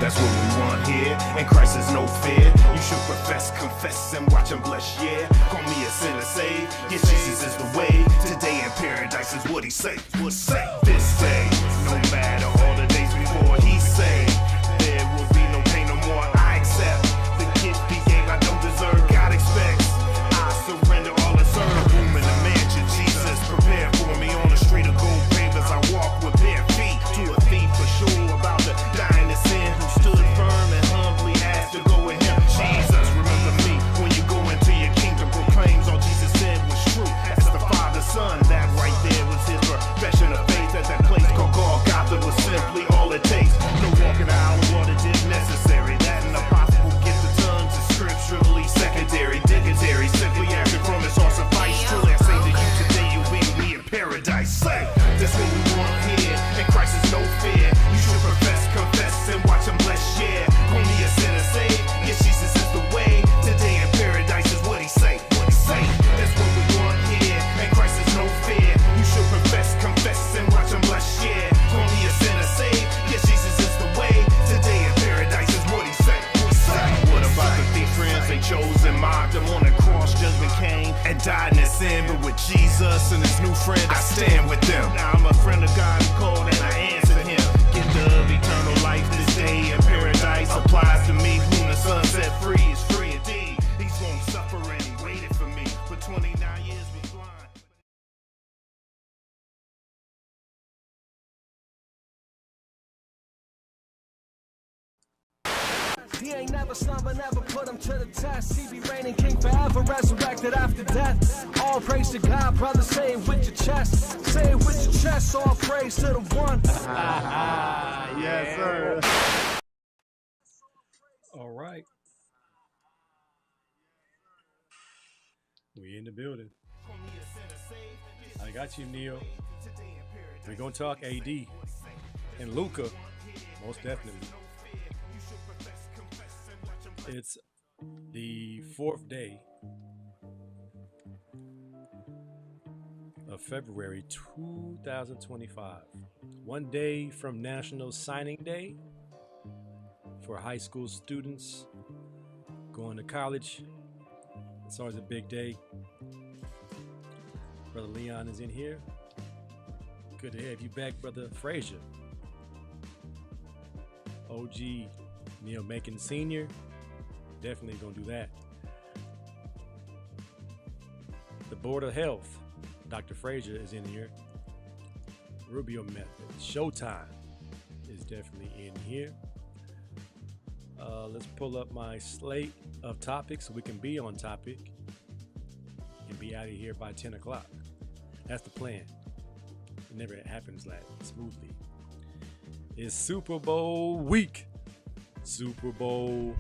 That's what we want here, and Christ is no fear. You should profess, confess, and watch him bless, yeah. Call me a sinner saved, yeah, Jesus is the way. Today in paradise is what he say. What say? This day, no matter all the days before he say, there will be no pain no more. I accept the gift he gave I don't deserve. God expects I surrender all and serve. Room in the mansion, Jesus prepared for me on the street of gold pavers. I walk with bare feet to a thief for sure about to die in the sin, who stood firm and humbly asked to go with him. Jesus, remember me when you go into your kingdom. Proclaims all Jesus said was true. That's the Father, Son. That right there was his profession of faith. At that place called Golgotha was simply all it takes. No walking out what it is necessary. That an apostle gift of tongues is scripturally secondary. Dignitary, simply acting from his all suffice. Truly I say to you today, you will be in paradise. Say, that's what we want here, and Christ is no fear. You should profess, confess, and watch him bless, yeah. Call me a sinner saved, yes, Jesus is the way. Today in paradise is what he say, what he say. That's what we want here, and Christ is no fear. You should profess, confess, and watch him bless, yeah. Call me a sinner saved, yes, Jesus is the way. Today in paradise is what he say, what he say. What about the thief friends they chose and mocked him on the cross? Judgment came and died in his sin, but with Jesus and his new friend, I stand with them. Now I'm a friend of God who called and I answered him. Gift of eternal life this day in paradise applies to me. Whom the Son set free is free indeed. He's gonna suffer and he waited for me. For 29 years was blind. He ain't never slumber, never put him to the test. He be reigning king forever, resurrected after death. All praise to God, brother, say it with your chest. Say it with your chest, all praise to the one. Yes, sir. All right. We in the building. I got you, Neil. We're going to talk AD and Luka, most definitely. It's the 4th day of February 2025. One day from National Signing Day for high school students going to college. It's always a big day. Brother Leon is in here. Good to have you back, Brother Frazier. OG Neil Macon Sr. Definitely gonna do that. The Board of Health, Dr. Frazier is in here. Rubio Method, Showtime is definitely in here. Let's pull up my slate of topics so we can be on topic and be out of here by 10 o'clock. That's the plan. It never happens that smoothly. It's Super Bowl week. Super Bowl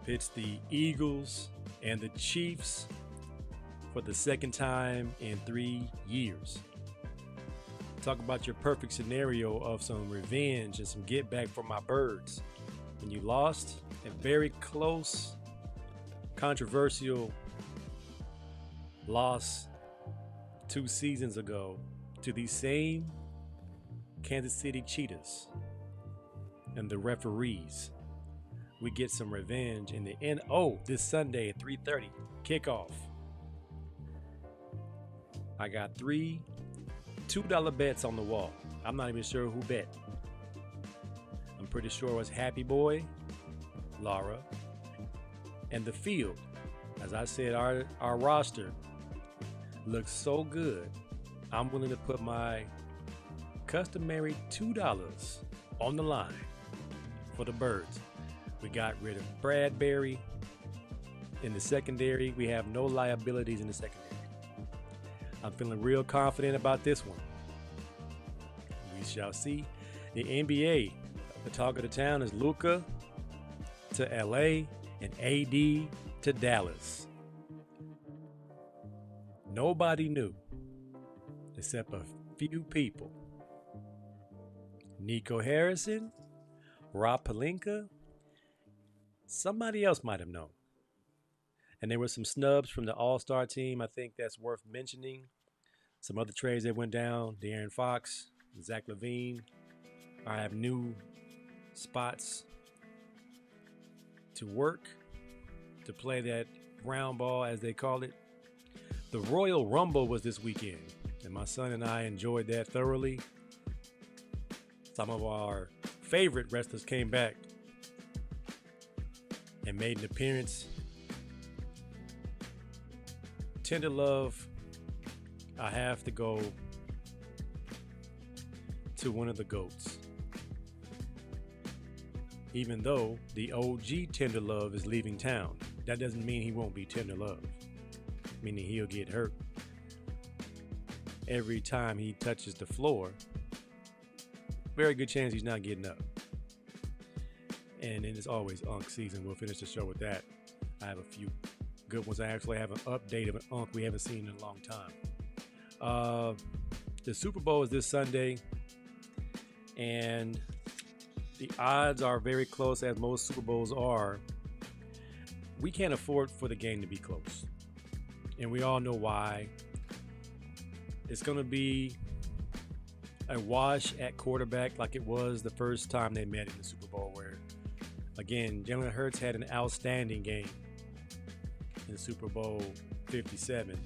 pits the Eagles and the Chiefs for the second time in 3 years. Talk about your perfect scenario of some revenge and some get back for my birds. When you lost a very close, controversial loss 2 seasons ago to these same Kansas City Cheetahs and the referees. We get some revenge in the NO this Sunday at 3:30 kickoff. I got 3 $2 bets on the wall. I'm not even sure who bet. I'm pretty sure it was Happy Boy, Laura, and the field. As I said, our roster looks so good. I'm willing to put my customary $2 on the line for the birds. We got rid of Bradbury in the secondary. We have no liabilities in the secondary. I'm feeling real confident about this one. We shall see. The NBA, the talk of the town is Luka to LA and AD to Dallas. Nobody knew except a few people. Nico Harrison, Rob Pelinka, somebody else might have known. And there were some snubs from the All-Star team. I think that's worth mentioning. Some other trades that went down. De'Aaron Fox, Zach Levine. I have new spots to work, to play that round ball, as they call it. The Royal Rumble was this weekend, and my son and I enjoyed that thoroughly. Some of our favorite wrestlers came back and made an appearance. Tender love, I have to go to one of the GOATs. Even though the OG Tender Love is leaving town, that doesn't mean he won't be Tender Love, meaning he'll get hurt every time he touches the floor. Very good chance he's not getting up. And then it's always Unk season. We'll finish the show with that. I have a few good ones. I actually have an update of an Unk we haven't seen in a long time. The Super Bowl is this Sunday, and the odds are very close, as most Super Bowls are. We can't afford for the game to be close, and we all know why. It's going to be a wash at quarterback, like it was the first time they met in the Super Bowl, where, again, Jalen Hurts had an outstanding game in Super Bowl 57.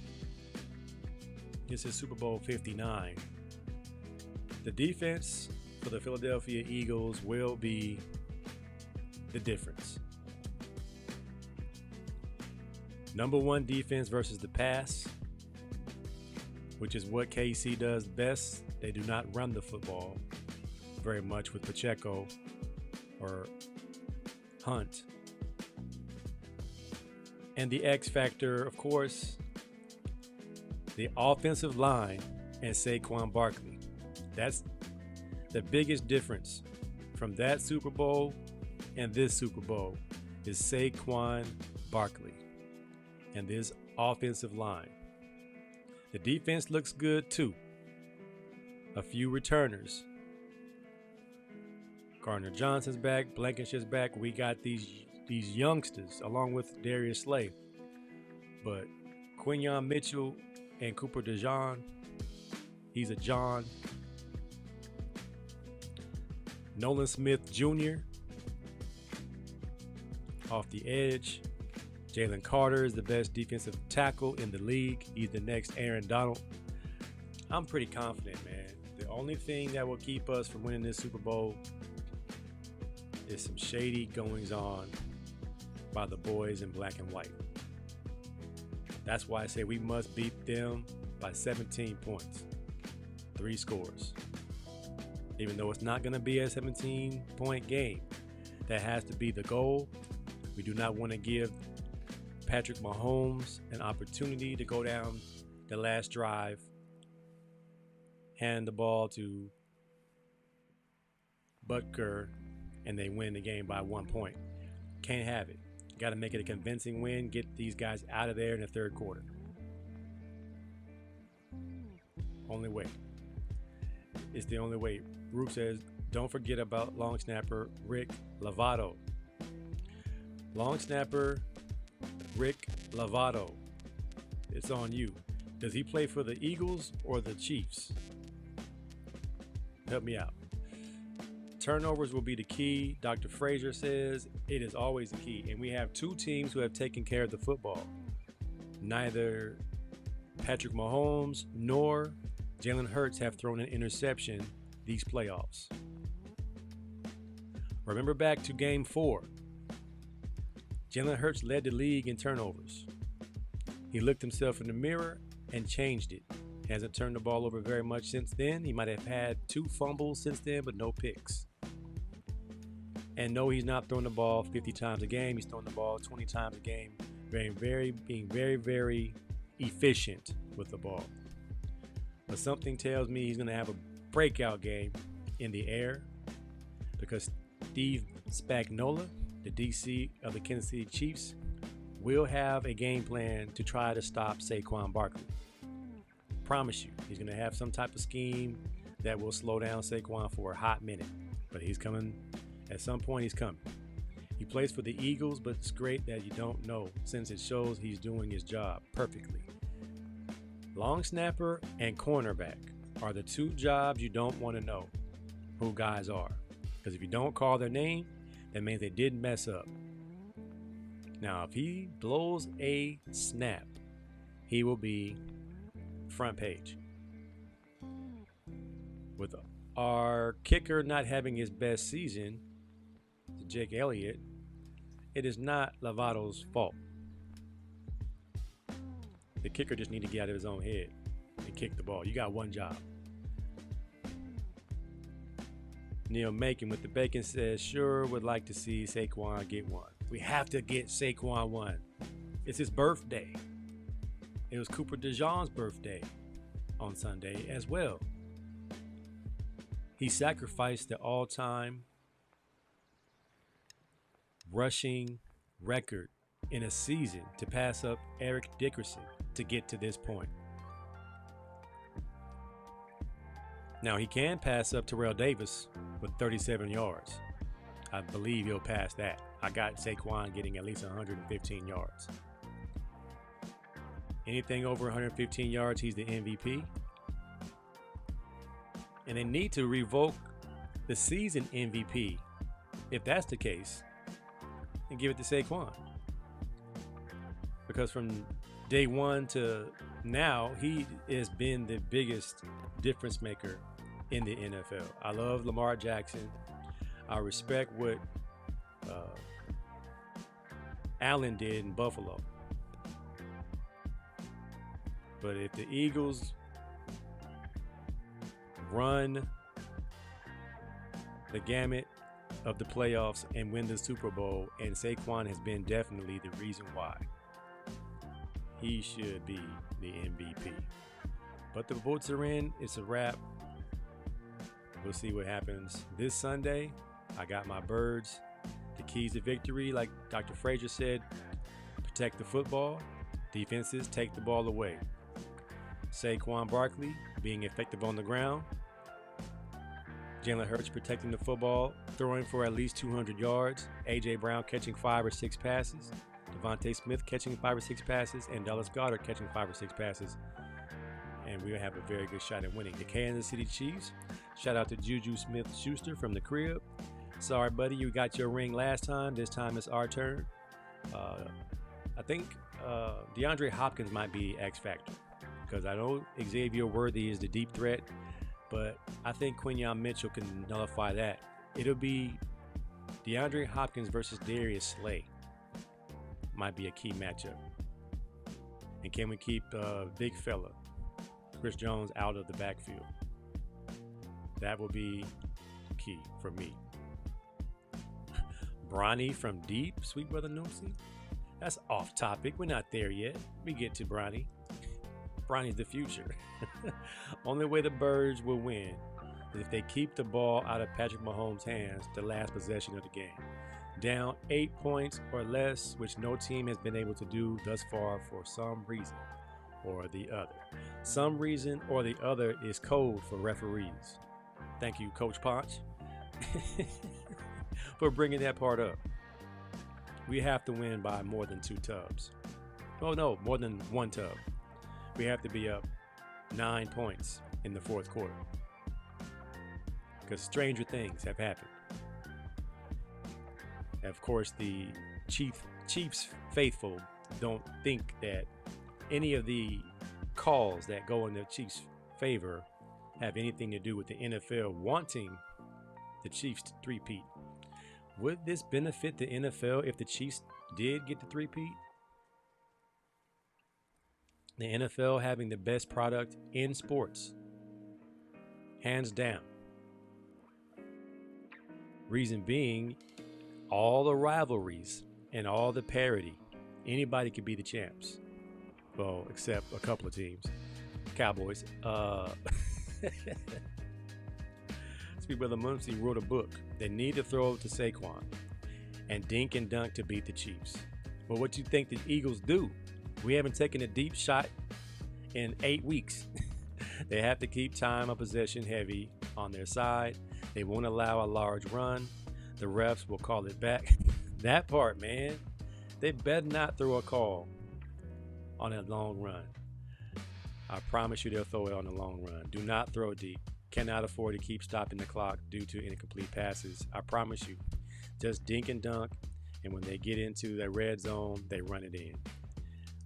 This is Super Bowl 59. The defense for the Philadelphia Eagles will be the difference. Number one defense versus the pass, which is what KC does best. They do not run the football very much with Pacheco or Hunt. And the X factor, of course, the offensive line and Saquon Barkley. That's the biggest difference from that Super Bowl and this Super Bowl, is Saquon Barkley and this offensive line. The defense looks good too. A few returners. Gardner Johnson's back, Blankenshire's back. We got these youngsters along with Darius Slay. But Quinyon Mitchell and Cooper DeJean, he's a John. Nolan Smith Jr. off the edge. Jalen Carter is the best defensive tackle in the league. He's the next Aaron Donald. I'm pretty confident, man. The only thing that will keep us from winning this Super Bowl is some shady goings on by the boys in black and white. That's why I say we must beat them by 17 points. 3 scores. Even though it's not going to be a 17-point game, that has to be the goal. We do not want to give Patrick Mahomes an opportunity to go down the last drive, hand the ball to Butker, and they win the game by 1 point. Can't have it. Got to make it a convincing win, get these guys out of there in the third quarter. Only way. It's the only way. Rube says, don't forget about long snapper Rick Lovato. Long snapper Rick Lovato. It's on you. Does he play for the Eagles or the Chiefs? Help me out. Turnovers will be the key. Dr. Frazier says it is always the key. And we have 2 teams who have taken care of the football. Neither Patrick Mahomes nor Jalen Hurts have thrown an interception these playoffs. Remember back to Game 4. Jalen Hurts led the league in turnovers. He looked himself in the mirror and changed it. Hasn't turned the ball over very much since then. He might have had 2 fumbles since then, but no picks. And no, he's not throwing the ball 50 times a game. He's throwing the ball 20 times a game. Being very efficient with the ball. But something tells me he's going to have a breakout game in the air, because Steve Spagnuolo, the DC of the Kansas City Chiefs, will have a game plan to try to stop Saquon Barkley. Promise you, he's going to have some type of scheme that will slow down Saquon for a hot minute. But he's coming. At some point, he's coming. He plays for the Eagles, but it's great that you don't know, since it shows he's doing his job perfectly. Long snapper and cornerback are the 2 jobs you don't want to know who guys are. Because if you don't call their name, that means they didn't mess up. Now, if he blows a snap, he will be front page. With our kicker not having his best season, Jake Elliott, it is not Lovato's fault. The kicker just need to get out of his own head and kick the ball. You got one job. Neil Macon with the bacon says, sure would like to see Saquon get one. We have to get Saquon one. It's his birthday. It was Cooper DeJean's birthday on Sunday as well. He sacrificed the all-time rushing record in a season to pass up Eric Dickerson to get to this point. Now he can pass up Terrell Davis with 37 yards. I believe he'll pass that. I got Saquon getting at least 115 yards. Anything over 115 yards, he's the MVP. And they need to revoke the season MVP, if that's the case, and give it to Saquon. Because from day one to now, he has been the biggest difference maker in the NFL. I love Lamar Jackson. I respect what Allen did in Buffalo. But if the Eagles run the gamut of the playoffs and win the Super Bowl, and Saquon has been definitely the reason why, he should be the MVP. But the votes are in. It's a wrap. We'll see what happens this Sunday. I got my birds. The keys to victory, like Dr. Frazier said, protect the football. Defenses take the ball away. Saquon Barkley being effective on the ground. Jalen Hurts protecting the football, throwing for at least 200 yards. A.J. Brown catching 5 or 6 passes. Devontae Smith catching 5 or 6 passes. And Dallas Goedert catching 5 or 6 passes. And we'll have a very good shot at winning. The Kansas City Chiefs. Shout out to Juju Smith-Schuster from the crib. Sorry, buddy, you got your ring last time. This time it's our turn. I think DeAndre Hopkins might be X Factor, because I know Xavier Worthy is the deep threat, but I think Quinyon Mitchell can nullify that. It'll be DeAndre Hopkins versus Darius Slay. Might be a key matchup. And can we keep big fella Chris Jones out of the backfield? That will be key for me. Bronny from deep, sweet brother Nosey. That's off topic. We're not there yet. We get to Bronny. Bronny's the future. Only way the Birds will win is if they keep the ball out of Patrick Mahomes' hands the last possession of the game. Down 8 points or less, which no team has been able to do thus far for some reason or the other. Some reason or the other is code for referees. Thank you, Coach Ponch, for bringing that part up. We have to win by more than 2 tubs. Oh no, more than 1 tub. We have to be up 9 points in the 4th quarter, because stranger things have happened. And of course, the Chiefs faithful don't think that any of the calls that go in the Chiefs' favor have anything to do with the NFL wanting the Chiefs to three-peat. Would this benefit the NFL if the Chiefs did get the three-peat? The NFL having the best product in sports, hands down. Reason being, all the rivalries and all the parity. Anybody could be the champs. Well, except a couple of teams. Cowboys. Sweet Brother Muncie wrote a book. They need to throw it to Saquon and dink and dunk to beat the Chiefs. But what you think the Eagles do? We haven't taken a deep shot in 8 weeks. They have to keep time of possession heavy on their side. They won't allow a large run. The refs will call it back. That part, man. They better not throw a call on a long run. I promise you they'll throw it on the long run. Do not throw deep. cannot afford to keep stopping the clock due to incomplete passes. I promise you, just dink and dunk, and when they get into the red zone, they run it in.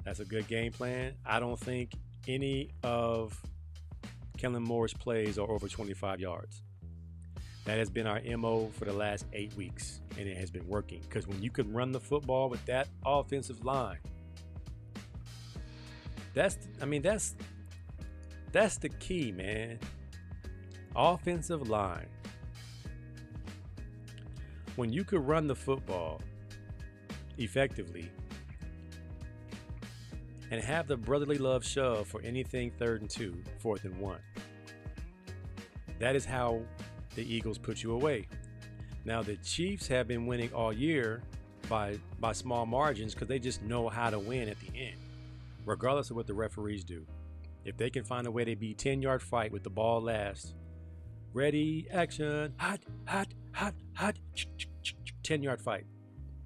That's a good game plan. I don't think any of Kellen Moore's plays are over 25 yards. That has been our MO for the last 8 weeks, and it has been working. Because when you can run the football with that offensive line, that's the key, man. Offensive line. When you could run the football effectively and have the brotherly love shove for anything 3rd and 2, 4th and 1. That is how the Eagles put you away. Now the Chiefs have been winning all year by small margins because they just know how to win at the end, regardless of what the referees do. If they can find a way to be 10-yard fight with the ball last, ready, action, hot, 10-yard fight.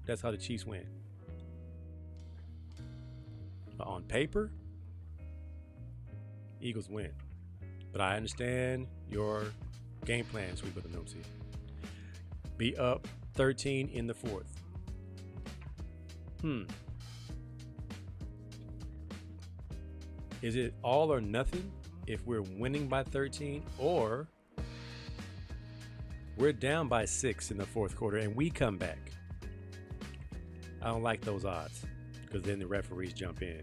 That's how the Chiefs win. On paper, Eagles win. But I understand your game plan, Sweet Brother Noopsy. Be up 13 in the 4th. Is it all or nothing if we're winning by 13, or we're down by 6 in the 4th quarter and we come back? I don't like those odds, because then the referees jump in.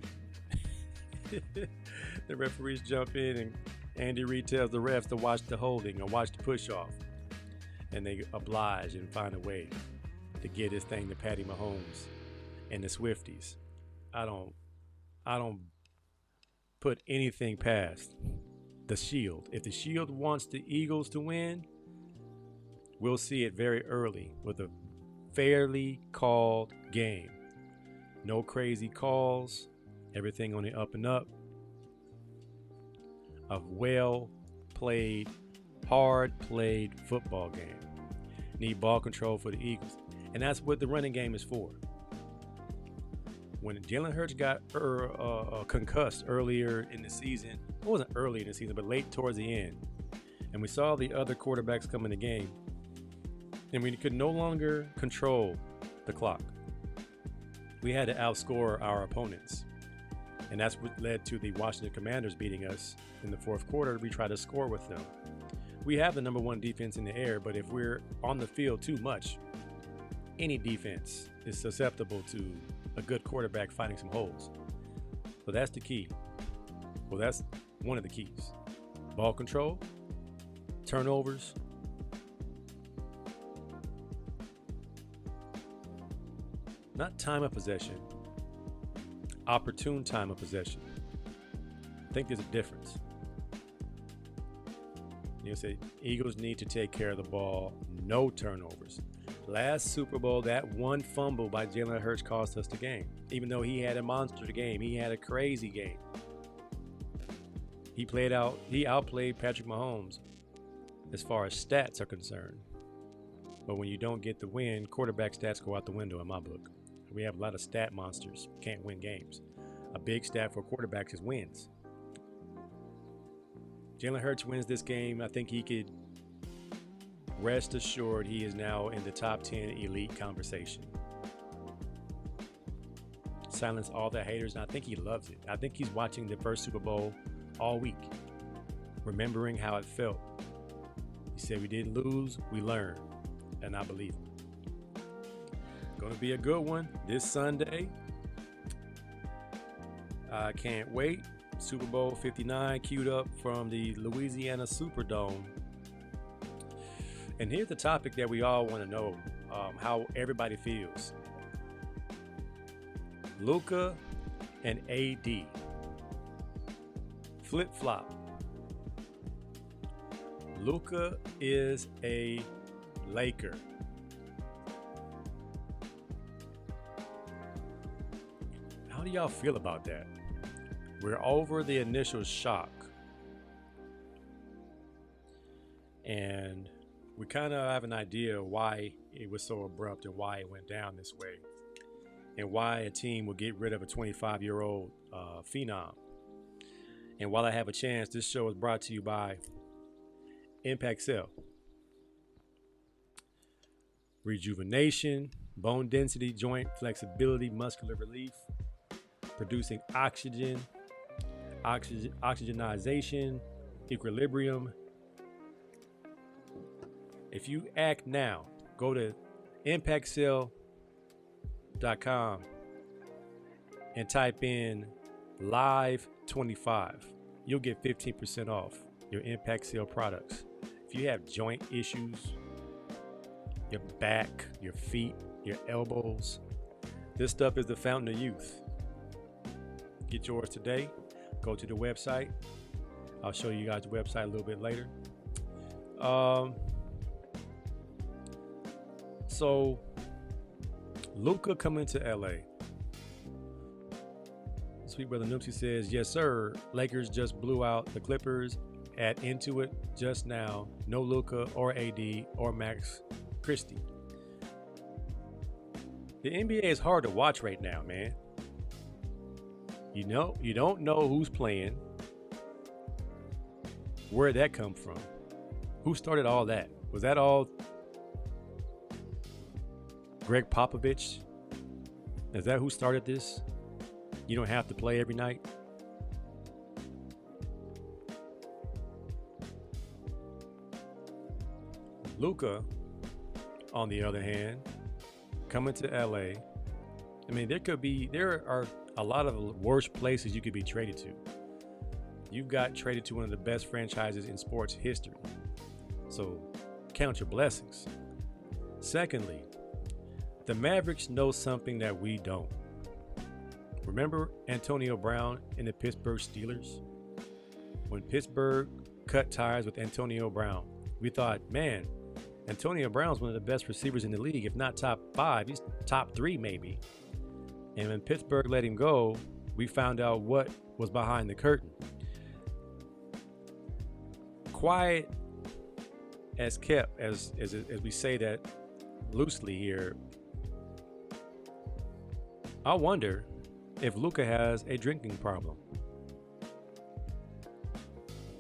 The referees jump in and Andy Reid tells the refs to watch the holding or watch the push off. And they oblige and find a way to get this thing to Patty Mahomes and the Swifties. I don't put anything past the Shield. If the Shield wants the Eagles to win, we'll see it very early with a fairly called game. No crazy calls. Everything on the up and up. A well-played, hard-played football game. Need ball control for the Eagles. And that's what the running game is for. When Jalen Hurts got concussed earlier in the season, it wasn't early in the season, but late towards the end, and we saw the other quarterbacks come in the game, and we could no longer control the clock. We had to outscore our opponents. And that's what led to the Washington Commanders beating us in the 4th quarter. We tried to score with them. We have the number 1 defense in the air, but if we're on the field too much, any defense is susceptible to a good quarterback finding some holes. So that's the key. Well, that's one of the keys. Ball control, turnovers, not time of possession, opportune time of possession. I think there's a difference. You say Eagles need to take care of the ball, no turnovers. Last Super Bowl, that one fumble by Jalen Hurts cost us the game. Even though he had a monster game, he had a crazy game. He outplayed Patrick Mahomes as far as stats are concerned. But when you don't get the win, quarterback stats go out the window in my book. We have a lot of stat monsters, can't win games. A big stat for quarterbacks is wins. Jalen Hurts wins this game. I think he could rest assured he is now in the top 10 elite conversation. Silence all the haters, and I think he loves it. I think he's watching the first Super Bowl all week, remembering how it felt. He said we didn't lose, we learned, and I believe him. Going to be a good one this Sunday. I can't wait. Super Bowl 59 queued up from the Louisiana Superdome. And here's the topic that we all want to know, how everybody feels. Luka and AD. Flip-flop. Luka is a Laker. How do y'all feel about that? We're over the initial shock. And we kind of have an idea why it was so abrupt and why it went down this way. And why a team will get rid of a 25-year-old phenom. And while I have a chance, this show is brought to you by Impact Cell. Rejuvenation, bone density, joint flexibility, muscular relief, producing oxygenization, equilibrium. If you act now, go to impactcell.com and type in live 25. You'll get 15% off your Impact Cell products. If you have joint issues, your back, your feet, your elbows, this stuff is the fountain of youth. Get yours today. Go to the website. I'll show you guys the website a little bit later. So Luka coming to LA. Sweet brother Noopsy says, yes, sir. Lakers just blew out the Clippers at Intuit just now. No Luka or AD or Max Christie. The NBA is hard to watch right now, man. You don't know who's playing. Where'd that come from? Who started all that? Was that all Greg Popovich? Is that who started this? You don't have to play every night. Luka, on the other hand, coming to LA. I mean, there are a lot of worse places you could be traded to. You got traded to one of the best franchises in sports history. So count your blessings. Secondly, the Mavericks know something that we don't. Remember Antonio Brown and the Pittsburgh Steelers? When Pittsburgh cut ties with Antonio Brown, we thought, man, Antonio Brown's one of the best receivers in the league, if not top 5, he's top 3 maybe. And when Pittsburgh let him go, we found out what was behind the curtain. Quiet as kept, as we say that loosely here, I wonder if Luka has a drinking problem.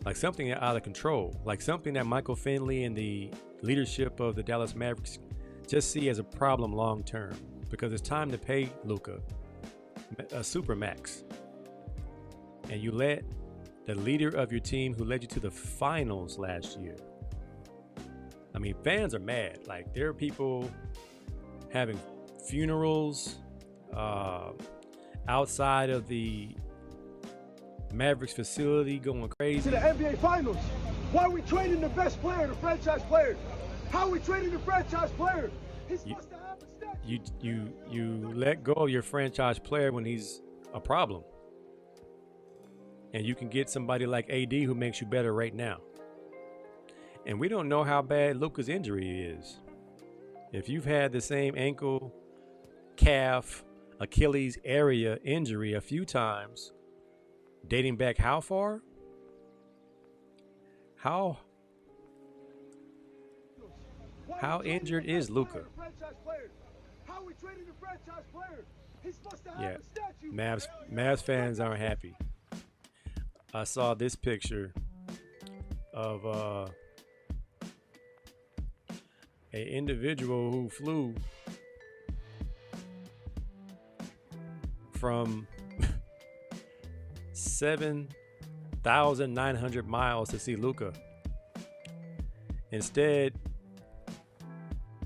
Like something out of control. Like something that Michael Finley and the leadership of the Dallas Mavericks just see as a problem long term. Because it's time to pay Luka a super max. And you let the leader of your team who led you to the finals last year. I mean, fans are mad. Like, there are people having funerals outside of the Mavericks facility, going crazy. To the NBA Finals. Why are we trading the best player, the franchise player? How are we trading the franchise player? He's supposed to have a statue. You let go of your franchise player when he's a problem. And you can get somebody like AD who makes you better right now. And we don't know how bad Luka's injury is. If you've had the same ankle, calf, Achilles area injury a few times, dating back how far? How injured is Luka? Yeah, Mavs fans aren't happy. I saw this picture of an individual who flew from 7,900 miles to see Luka. Instead,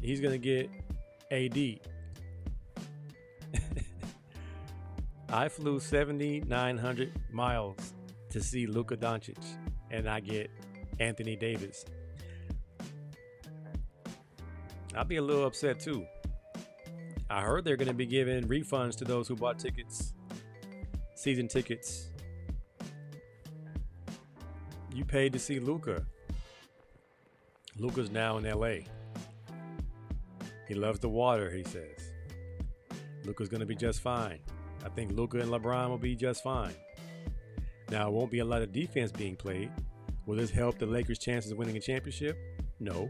he's going to get AD. I flew 7,900 miles to see Luka Doncic, and I get Anthony Davis. I'll be a little upset too. I heard they're going to be giving refunds to those who bought tickets, season tickets. You paid to see Luka. Luka's now in LA. He loves the water, he says. Luka's going to be just fine. I think Luka and Lebron will be just fine. Now, it won't be a lot of defense being played. Will this help the Lakers' chances of winning a championship? No.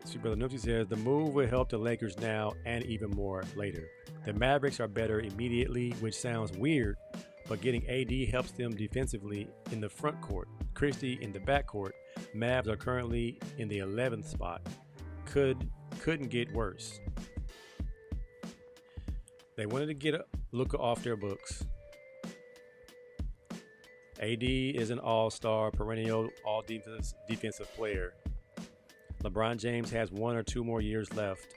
See, Brother Noopsy says, the move will help the Lakers now and even more later. The Mavericks are better immediately, which sounds weird, but getting AD helps them defensively in the front court. Christie in the back court. Mavs are currently in the 11th spot. Couldn't get worse. They wanted to get Luka off their books. AD is an all-star, perennial all-defensive player. LeBron James has 1 or 2 more years left.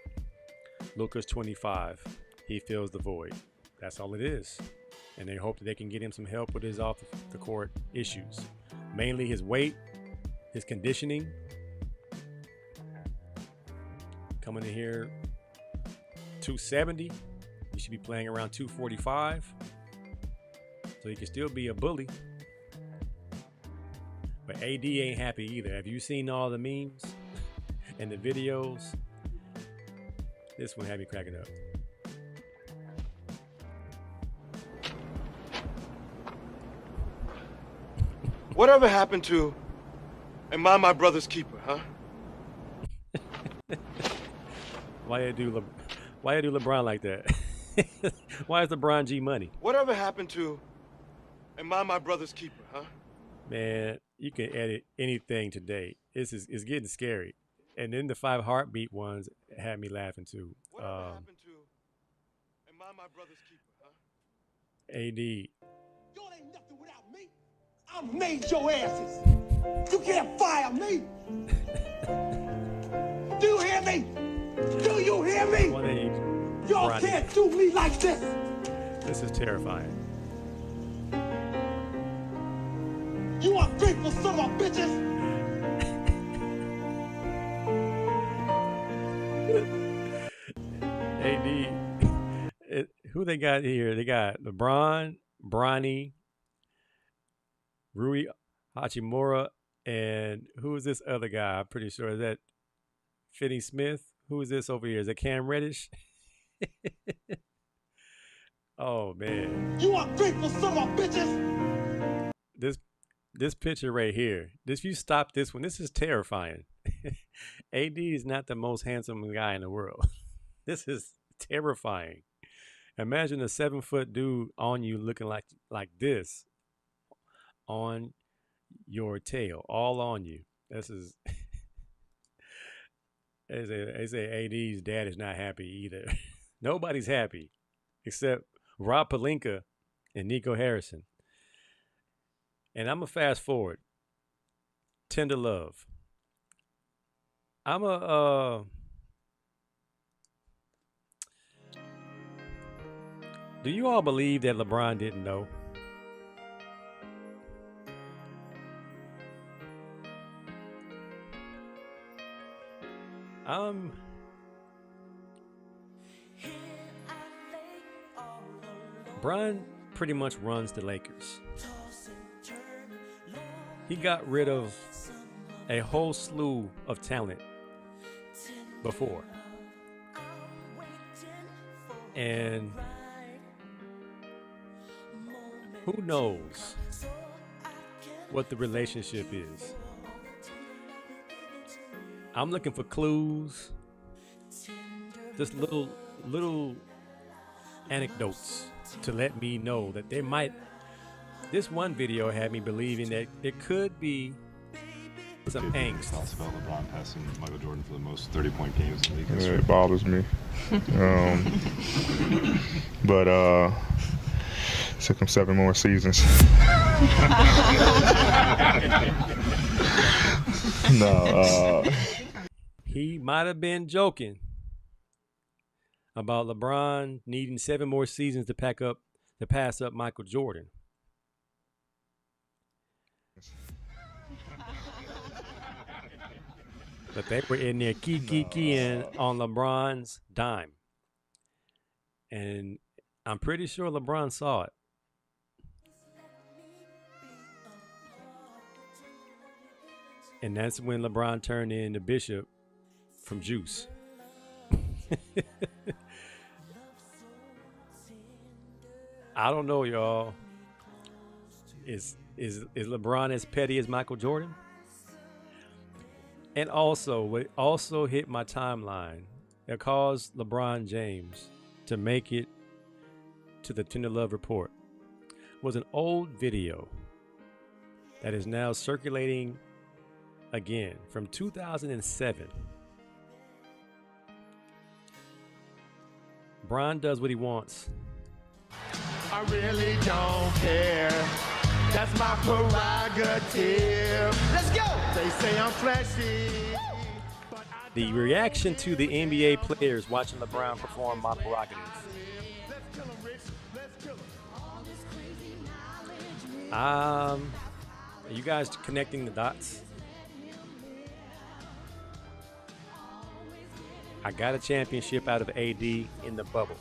Luka's 25. He fills the void. That's all it is. And they hope that they can get him some help with his off-the-court issues. Mainly his weight, his conditioning. Coming in here 270. He should be playing around 245. So he can still be a bully. But AD ain't happy either. Have you seen all the memes and the videos? This one had me cracking up. Whatever happened to, am I my brother's keeper, huh? Why you do LeBron like that? Why is LeBron G money? Whatever happened to, am I my brother's keeper, huh? Man, you can edit anything today. It's getting scary. And then the 5 heartbeat ones had me laughing too. Whatever happened to, am I my brother's keeper, huh? AD. Y'all ain't nothing without me. I made your asses. You can't fire me. Do you hear me? Do you hear me? Y'all can't do me like this. This is terrifying. You ungrateful son of a bitches. AD. Who they got here? They got LeBron, Bronny, Rui Hachimura, and who is this other guy? I'm pretty sure. Is that Finney Smith? Who is this over here? Is that Cam Reddish? Oh, man. You ungrateful son of a bitches. This picture right here. If you stop this one, this is terrifying. AD is not the most handsome guy in the world. This is terrifying. Imagine a 7-foot dude on you looking like this on your tail, all on you. This is. They say AD's dad is not happy either. Nobody's happy except Rob Pelinka and Nico Harrison. And I'm going to fast forward. Tender Love. Do you all believe that LeBron didn't know? Bron pretty much runs the Lakers. He got rid of a whole slew of talent before. And who knows what the relationship is? I'm looking for clues, just little anecdotes to let me know that they might. This one video had me believing that it could be some angst. Thoughts about LeBron passing Michael Jordan for the most 30-point games in the league history? Yeah, it bothers me. But it took him 7 more seasons. No. He might have been joking about LeBron needing 7 more seasons to pass up Michael Jordan. But they were in there keying on LeBron's dime. And I'm pretty sure LeBron saw it. And that's when LeBron turned into Bishop from Juice. I don't know, y'all. Is LeBron as petty as Michael Jordan? And also, what also hit my timeline, that caused LeBron James to make it to the Tender Love Report, was an old video that is now circulating again from 2007. Bron does what he wants. I really don't care. That's my prerogative. Let's go. They say I'm flashy. The reaction to the NBA players watching LeBron perform my prerogative. Are you guys connecting the dots? I got a championship out of AD in the bubble.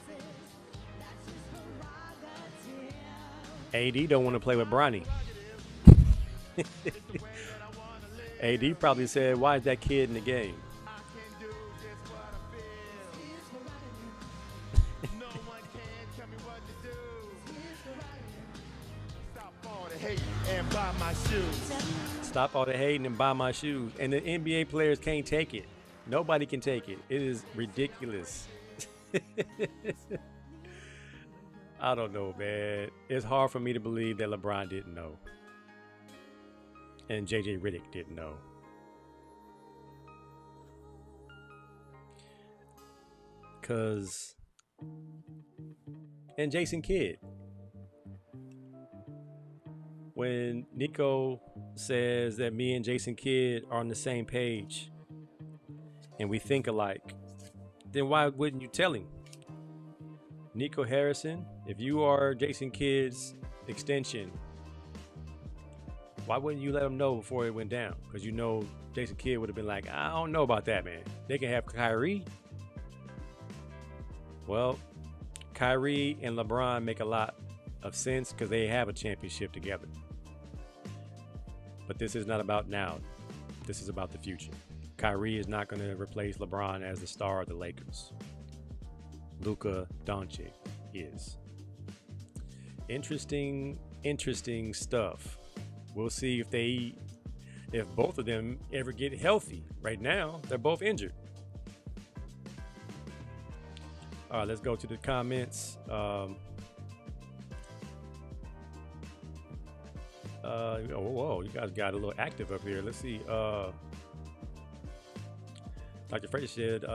AD don't want to play with Bronny. AD probably said, why is that kid in the game? Stop all the hating and buy my shoes. And the NBA players can't take it. Nobody can take it. It is ridiculous. I don't know, man. It's hard for me to believe that LeBron didn't know. And JJ Redick didn't know. And Jason Kidd. When Nico says that me and Jason Kidd are on the same page and we think alike, then why wouldn't you tell him? Nico Harrison, if you are Jason Kidd's extension, why wouldn't you let him know before it went down? Because you know Jason Kidd would have been like, I don't know about that, man. They can have Kyrie. Well, Kyrie and LeBron make a lot of sense because they have a championship together. But this is not about now. This is about the future. Kyrie is not going to replace LeBron as the star of the Lakers. Luka Doncic is. Interesting stuff. We'll see if both of them ever get healthy. Right now, they're both injured. All right, let's go to the comments. Whoa, you guys got a little active up here. Let's see. Dr. Fraser said,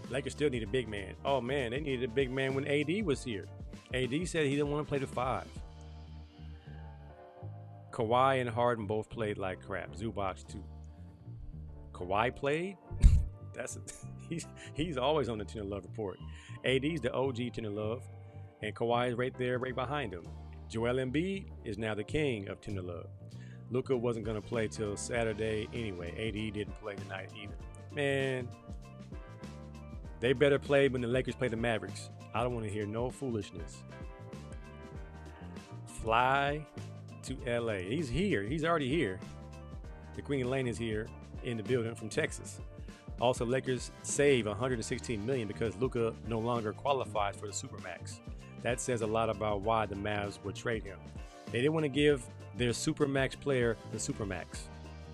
Lakers still need a big man. Oh, man, they needed a big man when AD was here. AD said he didn't want to play the 5. Kawhi and Harden both played like crap. Zubac, too. Kawhi played? He's always on the Tender Love report. AD's the OG Tender Love, and Kawhi is right there, right behind him. Joel Embiid is now the king of Tender Love. Luka wasn't going to play till Saturday anyway. AD didn't play tonight either. Man, they better play when the Lakers play the Mavericks. I don't want to hear no foolishness. Fly to LA. He's here. He's already here. The Queen Lane is here in the building from Texas. Also, Lakers save $116 million because Luka no longer qualifies for the Supermax. That says a lot about why the Mavs would trade him. They didn't want to give their Supermax player the Supermax.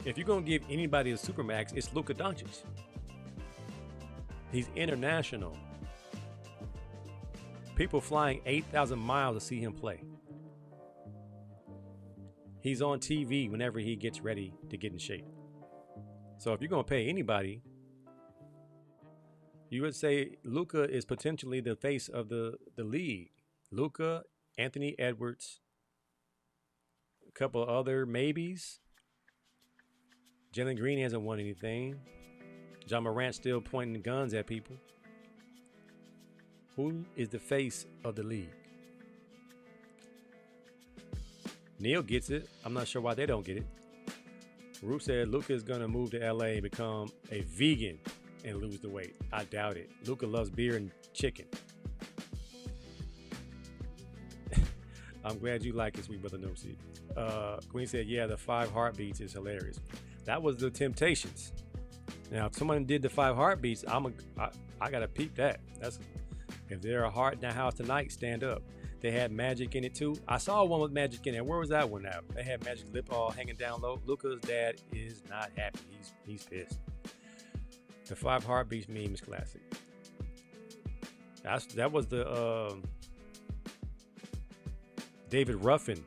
If you're going to give anybody a Supermax, it's Luka Doncic. He's international. People flying 8,000 miles to see him play. He's on TV whenever he gets ready to get in shape. So if you're going to pay anybody, you would say Luka is potentially the face of the league. Luka, Anthony Edwards, a couple of other maybes. Jalen Green hasn't won anything. John Morant still pointing guns at people. Who is the face of the league? Neil gets it. I'm not sure why they don't get it. Roof said Luka is going to move to LA and become a vegan and lose the weight. I doubt it. Luka loves beer and chicken. I'm glad you like it, sweet brother Noopsy. Queen said, yeah, the 5 heartbeats is hilarious. That was the Temptations. Now, if someone did the 5 heartbeats, I gotta peep that. That's if they're a heart in the house tonight, stand up. They had Magic in it too. I saw one with Magic in it. Where was that one at? They had Magic lip all hanging down low. Luka's dad is not happy. He's pissed. The 5 heartbeats meme is classic. That was the David Ruffin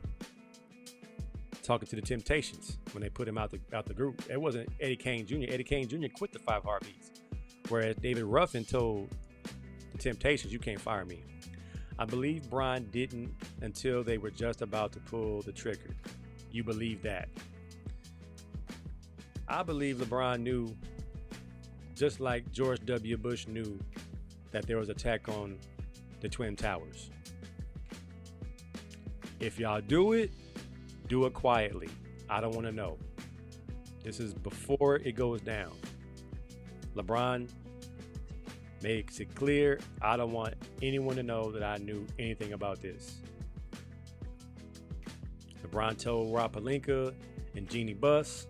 talking to the Temptations when they put him out the group. It wasn't Eddie Kane Jr. Eddie Kane Jr. quit the 5 Heartbeats, whereas David Ruffin told the Temptations, "You can't fire me." I believe Bron didn't until they were just about to pull the trigger. You believe that? I believe LeBron knew, just like George W. Bush knew, that there was an attack on the Twin Towers. If y'all do it quietly. I don't want to know. This is before it goes down. LeBron makes it clear, I don't want anyone to know that I knew anything about this. LeBron told Rob Pelinka and Jeannie Buss,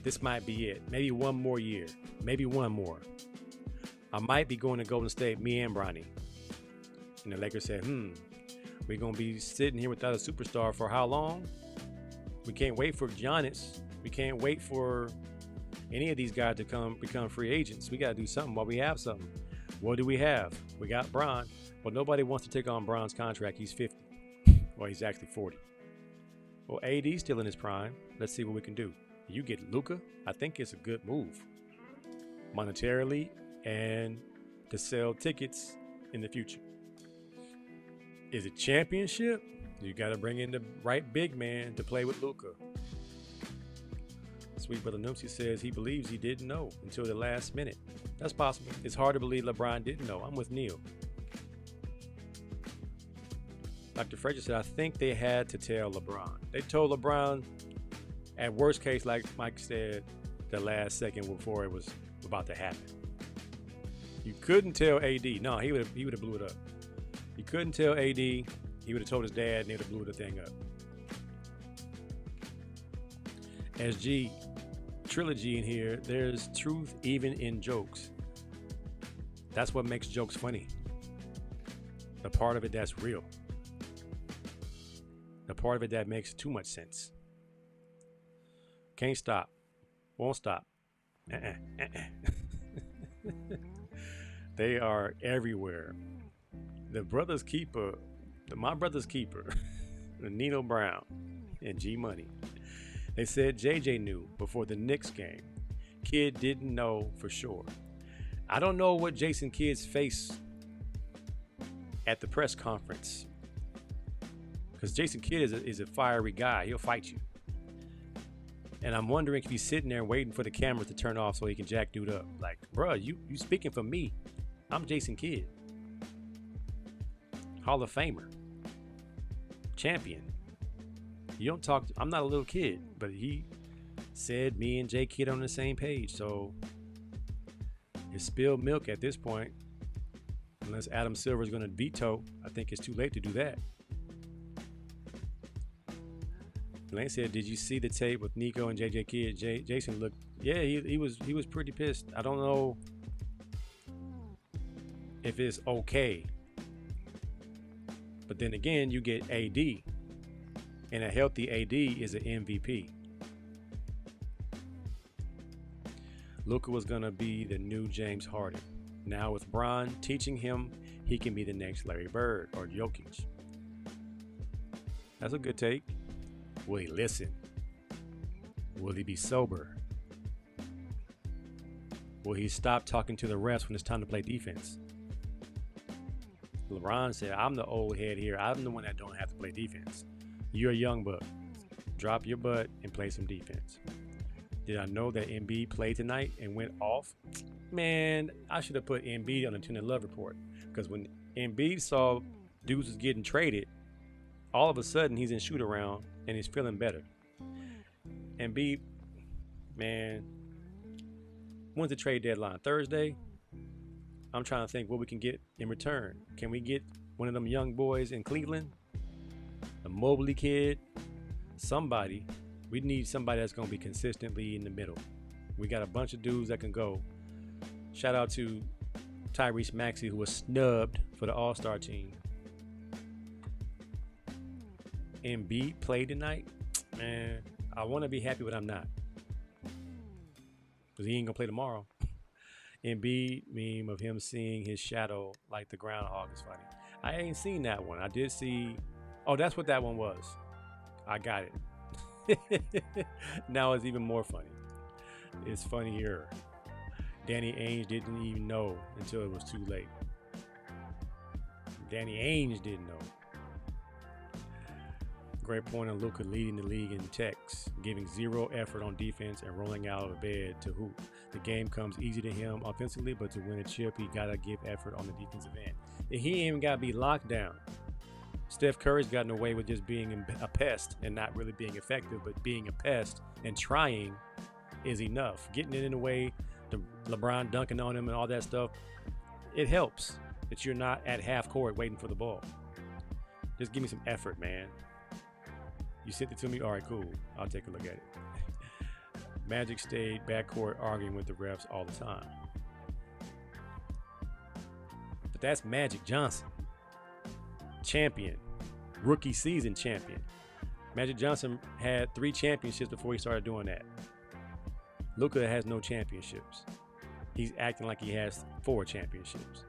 this might be it. Maybe one more year. Maybe one more. I might be going to Golden State, me and Bronny. And the Lakers said, we're going to be sitting here without a superstar for how long? We can't wait for Giannis. We can't wait for any of these guys to become free agents. We got to do something while we have something. What do we have? We got Bron. Well, nobody wants to take on Bron's contract. He's 50. Well, he's actually 40. Well, AD's still in his prime. Let's see what we can do. You get Luka. I think it's a good move. Monetarily and to sell tickets in the future. Is it championship? You got to bring in the right big man to play with Luka. Sweet Brother Noopsy says he believes he didn't know until the last minute. That's possible. It's hard to believe LeBron didn't know. I'm with Neil. Dr. Frazier said, I think they had to tell LeBron. They told LeBron, at worst case, like Mike said, the last second before it was about to happen. You couldn't tell AD. No, he would have blew it up. You couldn't tell AD. He would have told his dad, and they would have blew the thing up. SG Trilogy in here. There's truth even in jokes. That's what makes jokes funny. The part of it that's real. The part of it that makes too much sense. Can't stop. Won't stop. They are everywhere. The brother's keeper, my brother's keeper, Nino Brown and G Money. They said JJ knew before the Knicks game. Kidd didn't know for sure. I don't know what Jason Kidd's face at the press conference. Because Jason Kidd is a fiery guy. He'll fight you. And I'm wondering if he's sitting there waiting for the cameras to turn off so he can jack dude up. Like, bruh, you speaking for me. I'm Jason Kidd. Hall of Famer. Champion. You don't talk, I'm not a little kid, but he said me and J Kidd on the same page. So it's spilled milk at this point. Unless Adam Silver is going to veto, I think it's too late to do that. Lane said, did you see the tape with Nico and JJ Kidd? Jason looked, yeah, he was pretty pissed. I don't know if it's okay. But then again, you get AD. And a healthy AD is an MVP. Luka was going to be the new James Harden. Now with Bron teaching him, he can be the next Larry Bird or Jokic. That's a good take. Will he listen? Will he be sober? Will he stop talking to the refs when it's time to play defense? LeBron said, I'm the old head here. I'm the one that don't have to play defense. You're a young buck. Drop your butt and play some defense. Did I know that Embiid played tonight and went off? Man, I should have put Embiid on the 10 and Love report. Because when Embiid saw dudes was getting traded, all of a sudden he's in shoot around and he's feeling better. Embiid, man, when's the trade deadline? Thursday? I'm trying to think what we can get in return. Can we get one of them young boys in Cleveland? A Mobley kid? Somebody. We need somebody that's going to be consistently in the middle. We got a bunch of dudes that can go. Shout out to Tyrese Maxey, who was snubbed for the All-Star team. Embiid played tonight. Man, I want to be happy, but I'm not. Because he ain't going to play tomorrow. Embiid meme of him seeing his shadow like the groundhog is funny. I ain't seen that one. I did see. Oh, that's what that one was. I got it. Now it's even more funny. It's funnier. Danny Ainge didn't even know until it was too late. Danny Ainge didn't know. Great point on Luka leading the league in techs, giving zero effort on defense and rolling out of bed to hoop. The game comes easy to him offensively, but to win a chip, he got to give effort on the defensive end. He ain't even got to be locked down. Steph Curry's gotten away with just being a pest and not really being effective, but being a pest and trying is enough. Getting it in the way, the LeBron dunking on him and all that stuff, it helps that you're not at half court waiting for the ball. Just give me some effort, man. You sent it to me? All right, cool. I'll take a look at it. Magic stayed backcourt arguing with the refs all the time. But that's Magic Johnson. Champion. Rookie season champion. Magic Johnson had 3 championships before he started doing that. Luka has no championships. He's acting like he has 4 championships.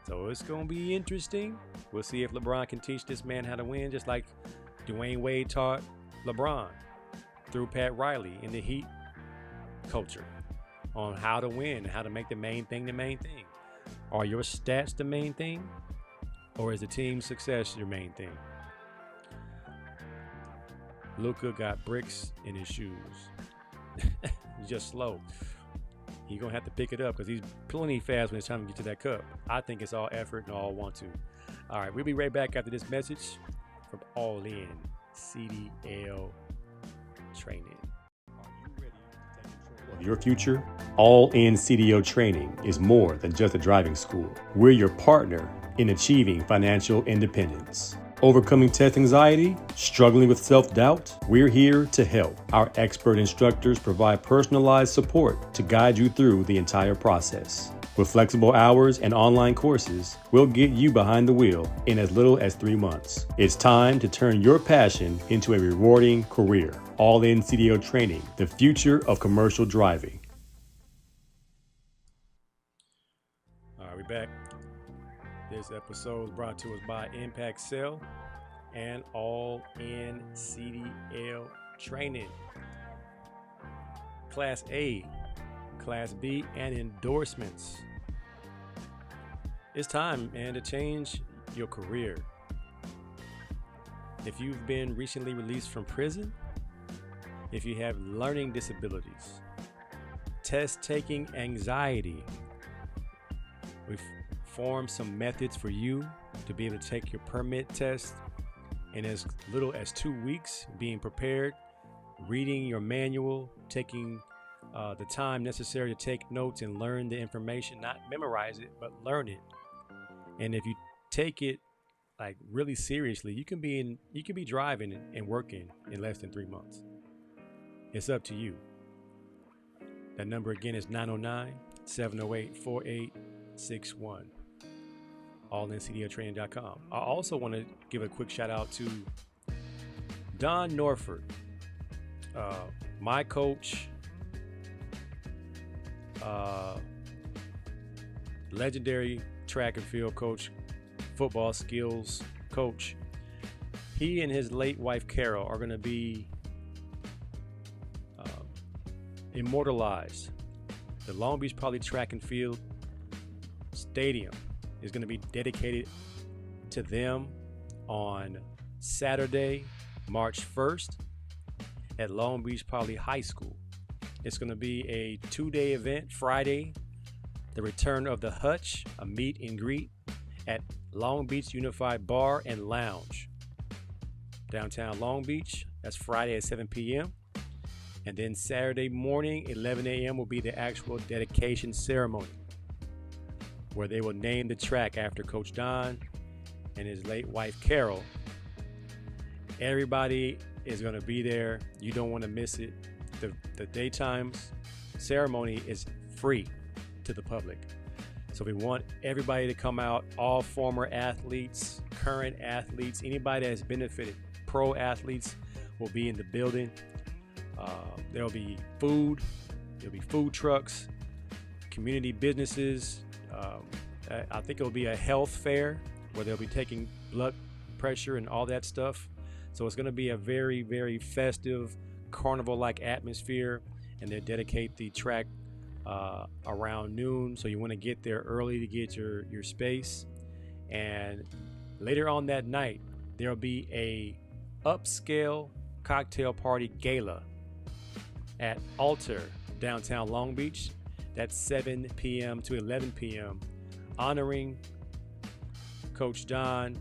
So it's going to be interesting. We'll see if LeBron can teach this man how to win, just like Dwayne Wade taught LeBron through Pat Riley in the Heat culture on how to win, how to make the main thing the main thing. Are your stats the main thing, or is the team's success your main thing? Luka got bricks in his shoes. He's just slow. He's going to have to pick it up because he's plenty fast when it's time to get to that cup. I think it's all effort and all want to. All right, we'll be right back after this message from All In CDL Training. Are you ready to take control of your future? All In CDL Training is more than just a driving school. We're your partner in achieving financial independence. Overcoming test anxiety, struggling with self-doubt? We're here to help. Our expert instructors provide personalized support to guide you through the entire process. With flexible hours and online courses, we'll get you behind the wheel in as little as 3 months. It's time to turn your passion into a rewarding career. All In CDO Training, the future of commercial driving. All right, we're back. This episode is brought to us by Impact Cell and All In CDL Training. Class A, Class B, and endorsements. It's time, man, to change your career. If you've been recently released from prison, if you have learning disabilities, test-taking anxiety, we've formed some methods for you to be able to take your permit test in as little as 2 weeks, being prepared, reading your manual, taking the time necessary to take notes and learn the information, not memorize it, but learn it. And if you take it like really seriously, you can be driving and working in less than 3 months. It's up to you. That number again is 909-708-4861. allincdotraining.com. I also want to give a quick shout out to Don Norford, my coach, legendary track and field coach, football skills coach. He and his late wife Carol are going to be immortalized. The Long Beach Poly Track and Field Stadium is going to be dedicated to them on Saturday, March 1st at Long Beach Poly High School. It's going to be a 2-day event. Friday, the return of the Hutch, a meet and greet at Long Beach Unified Bar and Lounge, downtown Long Beach. That's Friday at 7 p.m. And then Saturday morning, 11 a.m. will be the actual dedication ceremony, where they will name the track after Coach Don and his late wife Carol. Everybody is going to be there. You don't want to miss it. The daytime ceremony is free to the public. So we want everybody to come out, all former athletes, current athletes, anybody that has benefited, pro athletes will be in the building. There'll be food, there'll be food trucks, community businesses. I think it'll be a health fair where they'll be taking blood pressure and all that stuff. So it's going to be a very, very festive, carnival-like atmosphere, and they dedicate the track around noon. So you want to get there early to get your space. And later on that night, there'll be a upscale cocktail party gala at Alter, downtown Long Beach. That's 7 p.m. to 11 p.m. honoring Coach Don,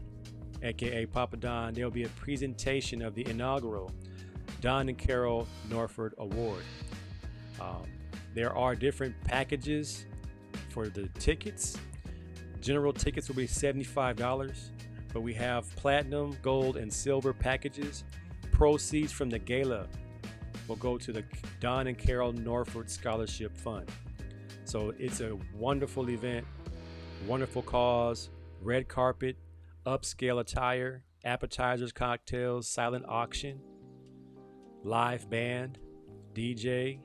aka Papa Don. There'll be a presentation of the inaugural Don and Carol Norford Award. There are different packages for the tickets. General tickets will be $75, but we have platinum, gold, and silver packages. Proceeds from the gala will go to the Don and Carol Norford Scholarship Fund. So it's a wonderful event, wonderful cause, red carpet, upscale attire, appetizers, cocktails, silent auction, live band, DJ,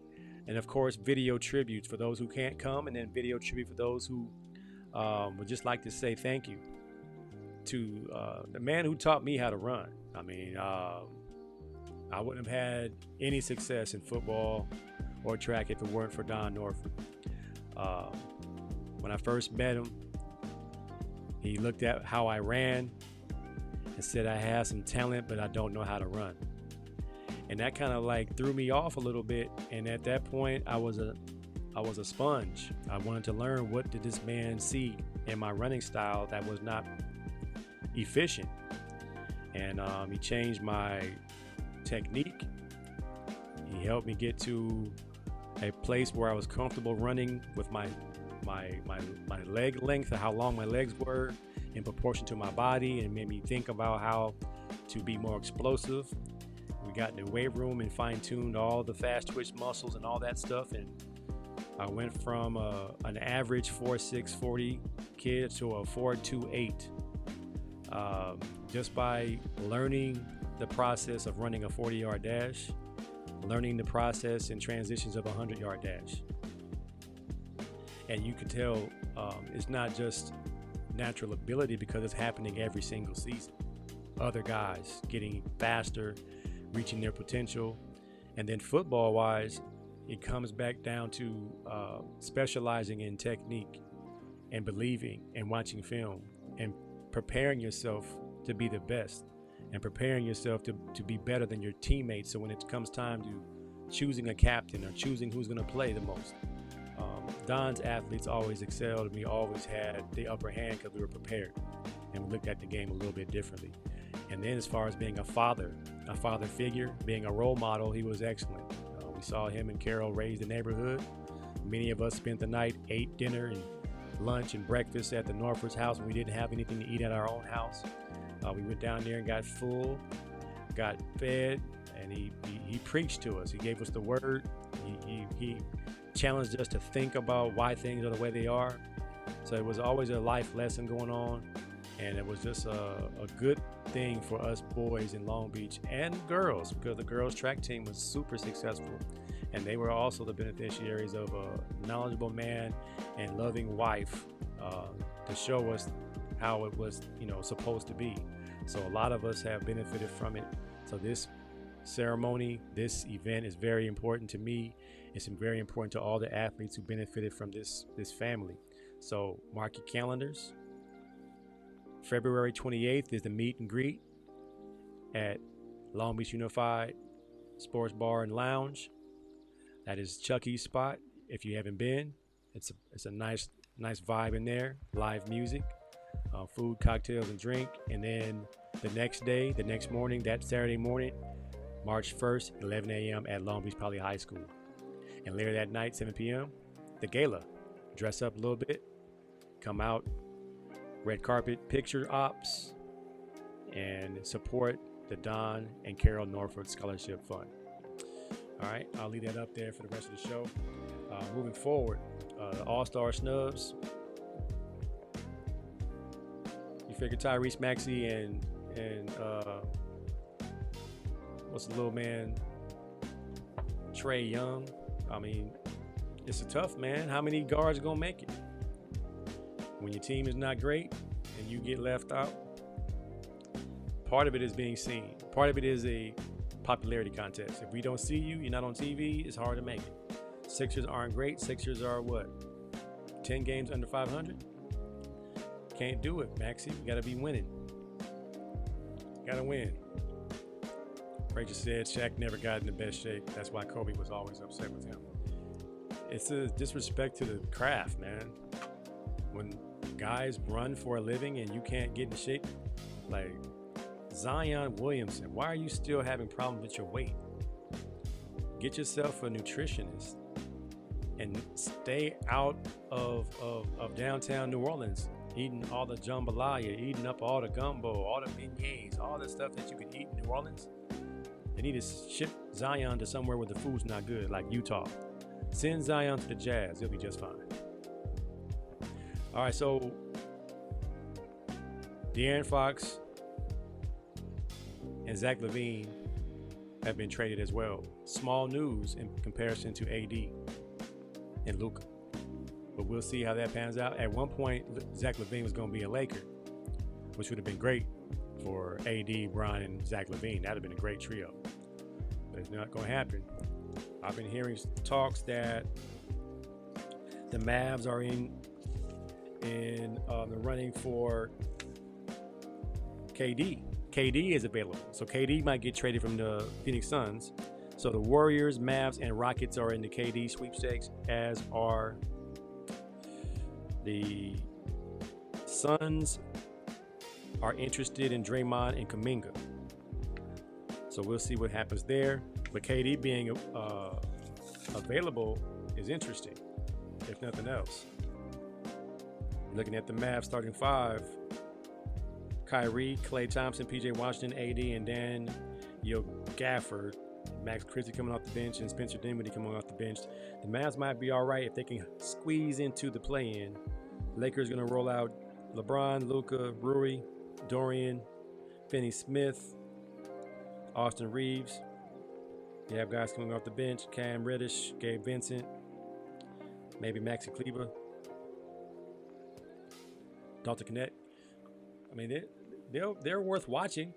and of course video tributes for those who can't come, and then video tribute for those who would just like to say thank you to the man who taught me how to run. I mean, I wouldn't have had any success in football or track if it weren't for Don Norford. When I first met him, he looked at how I ran and said I have some talent, but I don't know how to run. And that kind of like threw me off a little bit. And at that point, I was a sponge. I wanted to learn, what did this man see in my running style that was not efficient. And he changed my technique. He helped me get to a place where I was comfortable running with my leg length, and how long my legs were in proportion to my body, and made me think about how to be more explosive. We got in the weight room and fine-tuned all the fast twitch muscles and all that stuff, and I went from an average 4.6 40 kid to a 4.28 just by learning the process of running a 40-yard dash, learning the process and transitions of a 100-yard dash. And you can tell it's not just natural ability, because it's happening every single season. Other guys getting faster, reaching their potential. And then football wise, it comes back down to specializing in technique and believing and watching film and preparing yourself to be the best, and preparing yourself to be better than your teammates. So when it comes time to choosing a captain or choosing who's going to play the most, Don's athletes always excelled, and we always had the upper hand because we were prepared and we looked at the game a little bit differently. And then as far as being a father figure, being a role model, he was excellent. We saw him and Carol raise the neighborhood. Many of us spent the night, ate dinner and lunch and breakfast at the Norford's house when we didn't have anything to eat at our own house. We went down there and got full, got fed, and he preached to us. He gave us the word. He challenged us to think about why things are the way they are. So it was always a life lesson going on, and it was just a good thing for us boys in Long Beach and girls, because the girls track team was super successful, and they were also the beneficiaries of a knowledgeable man and loving wife to show us how it was, supposed to be. So a lot of us have benefited from it. So this ceremony, this event is very important to me. It's very important to all the athletes who benefited from this family. So mark your calendars. February 28th is the meet and greet at Long Beach Unified Sports Bar and Lounge. That is Chucky's spot. If you haven't been, it's a nice vibe in there. Live music, food, cocktails, and drink. And then the next morning, that Saturday morning, March 1st, 11 a.m. at Long Beach Poly High School. And later that night, 7 p.m., the gala. Dress up a little bit, come out, red carpet picture ops, and support the Don and Carol Norford Scholarship Fund. All right, I'll leave that up there for the rest of the show. Moving forward, the All-Star Snubs. You figure Tyrese Maxey and what's the little man, Trey Young. I mean, it's a tough, man. How many guards gonna make it? when your team is not great and you get left out, part of it is being seen. Part of it is a popularity contest. If we don't see you, you're not on TV, it's hard to make it. Sixers aren't great. Sixers are what? 10 games under 500? Can't do it, Maxie. You got to be winning. Got to win. Rachel said Shaq never got in the best shape. That's why Kobe was always upset with him. It's a disrespect to the craft, man. When guys run for a living and you can't get in shape, like Zion Williamson, why are you still having problems with your weight? Get yourself a nutritionist and stay out of downtown New Orleans, eating all the jambalaya, eating up all the gumbo, all the beignets, all the stuff that you can eat in New Orleans. They need to ship Zion to somewhere where the food's not good, like Utah. Send Zion to the Jazz. He'll be just fine. All right, so De'Aaron Fox and Zach Levine have been traded as well. Small news in comparison to AD and Luka. But we'll see how that pans out. At one point, Zach Levine was going to be a Laker, which would have been great for AD, Bron, and Zach Levine. That would have been a great trio. But it's not going to happen. I've been hearing talks that the Mavs are in the running for KD. KD is available. So KD might get traded from the Phoenix Suns. So the Warriors, Mavs, and Rockets are in the KD sweepstakes, as are the Suns are interested in Draymond and Kuminga. So we'll see what happens there. But KD being available is interesting, if nothing else. Looking at the Mavs starting five: Kyrie, Klay Thompson, PJ Washington, AD, and Daniel Gafford. Max Christie coming off the bench and Spencer Dinwiddie coming off the bench. The Mavs might be all right if they can squeeze into the play-in. Lakers going to roll out LeBron, Luka, Rui, Dorian, Finney-Smith, Austin Reeves. You have guys coming off the bench: Cam Reddish, Gabe Vincent, maybe Maxi Kleber, Dalton Knecht. I mean, they're worth watching.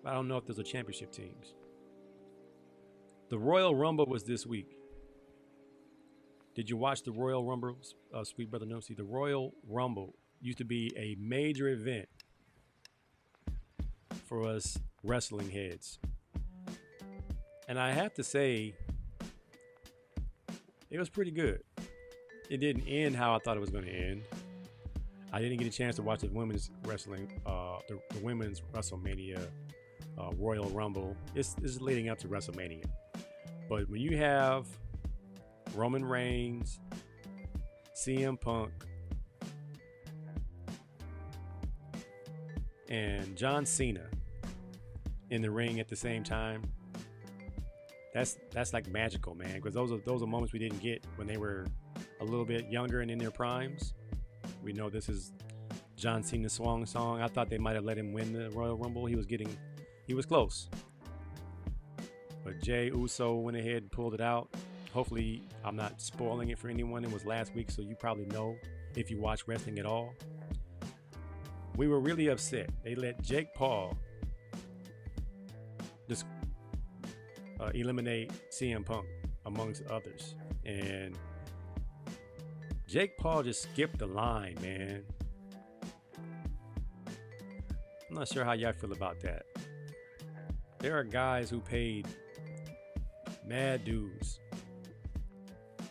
I don't know if those are championship teams. The Royal Rumble was this week. Did you watch the Royal Rumble, sweet brother Nosey? The Royal Rumble used to be a major event for us wrestling heads. And I have to say, it was pretty good. It didn't end how I thought it was going to end. I didn't get a chance to watch the women's wrestling, the women's WrestleMania Royal Rumble. This is leading up to WrestleMania. But when you have Roman Reigns, CM Punk, and John Cena in the ring at the same time, that's like magical, man. Because those are moments we didn't get when they were a little bit younger and in their primes. We know this is John Cena's swan song. I thought they might have let him win the Royal Rumble. He was close. But Jey Uso went ahead and pulled it out. Hopefully, I'm not spoiling it for anyone. It was last week, so you probably know if you watch wrestling at all. We were really upset. They let Jake Paul just eliminate CM Punk, amongst others. And Jake Paul just skipped the line, man. I'm not sure how y'all feel about that. There are guys who paid mad dues.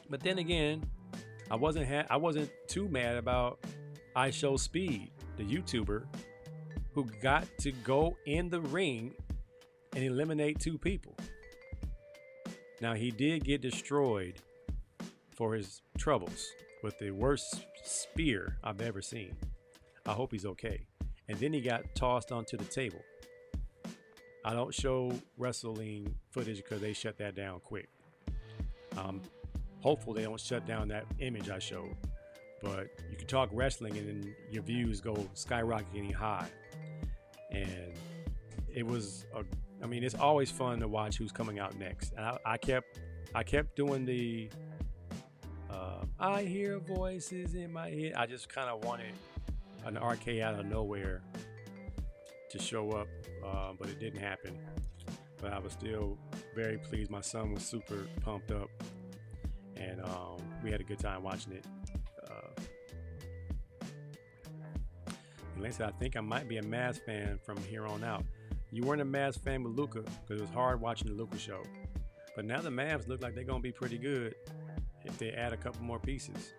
But then again, I wasn't too mad about I Show Speed, the YouTuber who got to go in the ring and eliminate two people. Now, he did get destroyed for his troubles with the worst spear I've ever seen. I hope he's okay. And then he got tossed onto the table. I don't show wrestling footage because they shut that down quick. Hopeful they don't shut down that image I showed. But you can talk wrestling and then your views go skyrocketing high. And it was, it's always fun to watch who's coming out next. And I kept doing the I hear voices in my head. I just kind of wanted an arcade out of nowhere to show up, but it didn't happen. But I was still very pleased. My son was super pumped up, and we had a good time watching it. And like I said, I think I might be a Mavs fan from here on out. You weren't a Mavs fan with Luka because it was hard watching the Luka show. But now the Mavs look like they're going to be pretty good if they add a couple more pieces.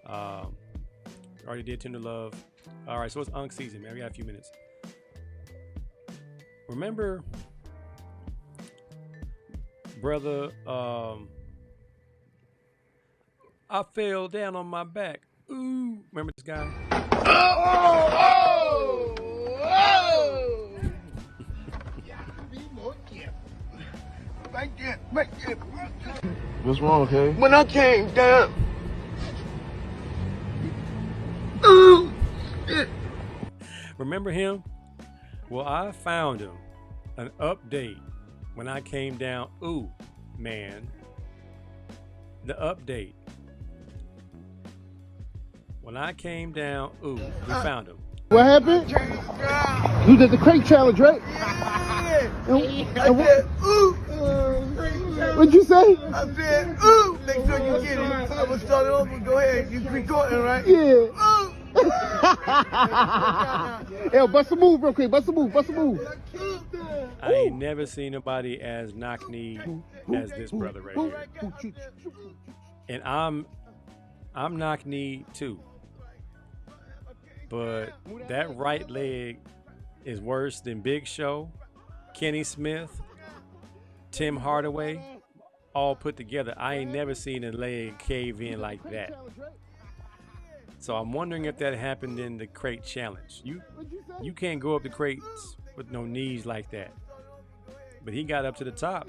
Already did Tender Love. All right, so it's Unk season, man. We got a few minutes. Remember, brother, I fell down on my back. Ooh, remember this guy? What's wrong, okay? When I came down. Remember him? Well, I found him. An update when I came down. Ooh, man. The update. When I came down, ooh, we found him. What happened? You did the crate challenge, right? What'd you say? I said, ooh, make sure you get it. I was starting over. Go ahead. You recording, right? Yeah. Ooh. Yo, bust a move real quick. Bust a move. I ain't never seen nobody as knock-kneed as this brother right here. And I'm knock-kneed too. But that right leg is worse than Big Show, Kenny Smith, Tim Hardaway, all put together. I ain't never seen a leg cave in like that. So I'm wondering if that happened in the crate challenge. You can't go up the crates with no knees like that. But he got up to the top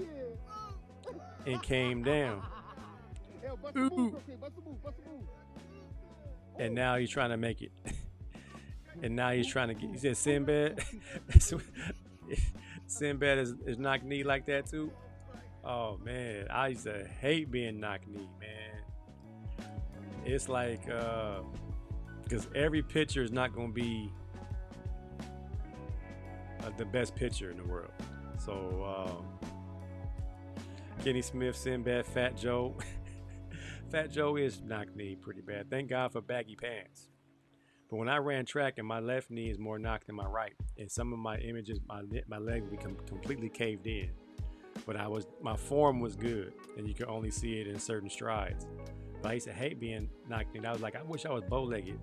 and came down. Ooh. And now he's trying to make it. And now he's trying to get, he said Sinbad. Sinbad is knock knee like that too. Oh man, I used to hate being knock knee, man. It's like, because every pitcher is not going to be the best pitcher in the world. So, Kenny Smith, Sinbad, Fat Joe. Fat Joe is knock knee pretty bad. Thank God for baggy pants. But when I ran track and my left knee is more knocked than my right, and some of my images, my leg would become completely caved in. But my form was good, and you could only see it in certain strides. But I used to hate being knock-kneed. I was like, I wish I was bow-legged.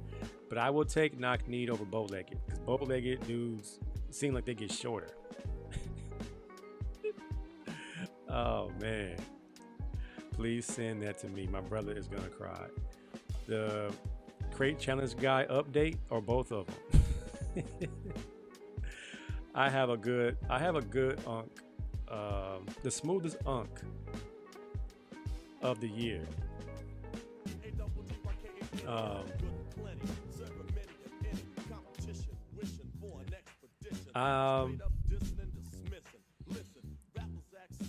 But I will take knock-kneed over bow-legged, because bow-legged dudes seem like they get shorter. Oh, man. Please send that to me. My brother is going to cry. The Crate Challenge guy update, or both of them? I have a good unk. The smoothest unk of the year.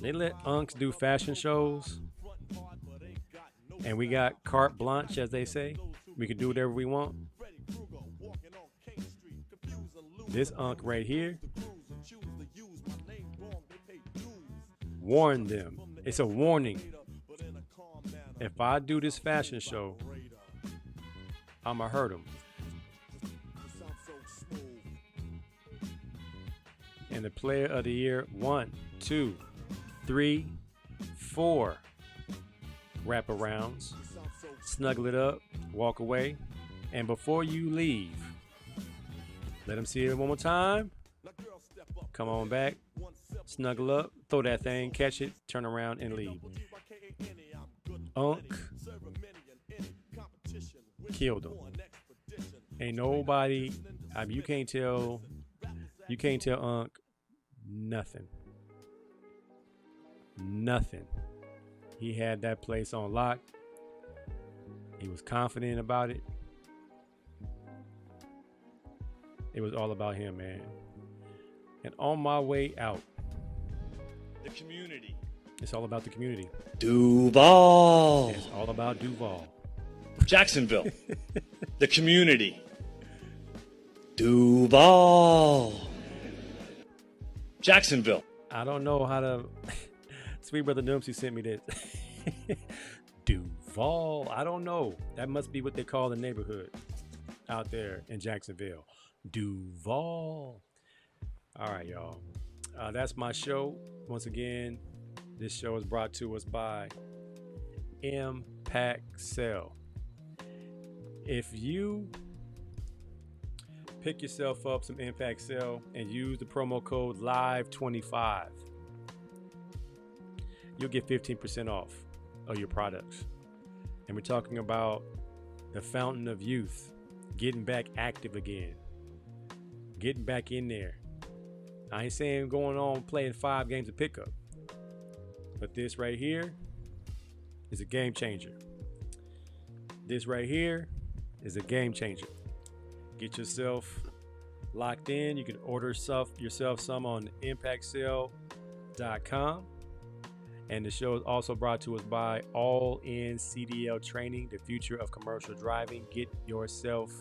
They let unks do fashion shows, and we got carte blanche, as they say. We can do whatever we want. This unk right here, warn them. It's a warning. If I do this fashion show, I'ma hurt them. And the player of the year, 1, 2, 3, 4 wraparounds. Snuggle it up, walk away, and before you leave, let them see it one more time. Come on back, snuggle up, throw that thing, catch it, turn around and leave. Unk killed him. Ain't nobody, I mean, you can't tell Unk nothing. Nothing. He had that place on lock. He was confident about it. It was all about him, man. And on my way out, the community It's all about the community. Duval. It's all about Duval. Jacksonville. The community. Duval. Jacksonville. I don't know how to. Sweet brother Noomsy sent me this. Duval. I don't know. That must be what they call the neighborhood out there in Jacksonville. Duval. All right, y'all. That's my show. Once again, this show is brought to us by Impact Cell. If you pick yourself up some Impact Cell and use the promo code LIVE25, you'll get 15% off of your products. And we're talking about the fountain of youth, getting back active again, getting back in there. I ain't saying going on playing 5 games of pickup, but this right here is a game changer. This right here is a game changer. Get yourself locked in. You can order yourself some on impactcell.com. And the show is also brought to us by All In CDL Training, the future of commercial driving. Get yourself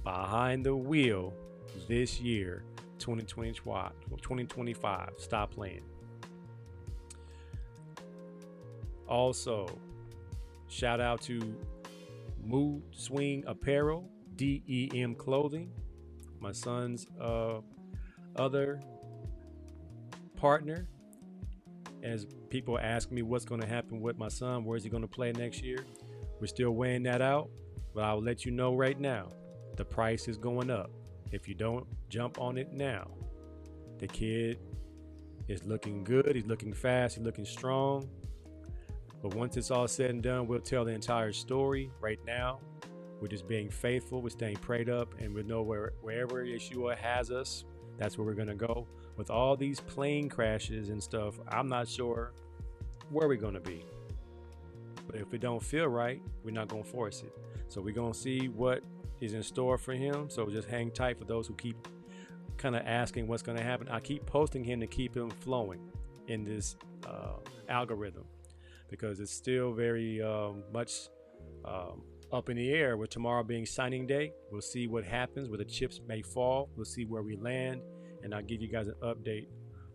behind the wheel this year, 2025. Stop playing. Also, shout out to Mood Swing Apparel, DEM Clothing, my son's other partner. As people ask me what's going to happen with my son, where is he going to play next year? We're still weighing that out, but I'll let you know right now, the price is going up. If you don't jump on it now, the kid is looking good. He's looking fast. He's looking strong. But once it's all said and done, we'll tell the entire story. Right now, we're just being faithful. We're staying prayed up, and we know wherever Yeshua has us, that's where we're going to go. With all these plane crashes and stuff, I'm not sure where we're going to be. But if it don't feel right, we're not going to force it. So we're going to see what is in store for him. So just hang tight for those who keep kind of asking what's going to happen. I keep posting him to keep him flowing in this algorithm, because it's still very much up in the air with tomorrow being signing day. We'll see what happens, where the chips may fall. We'll see where we land. And I'll give you guys an update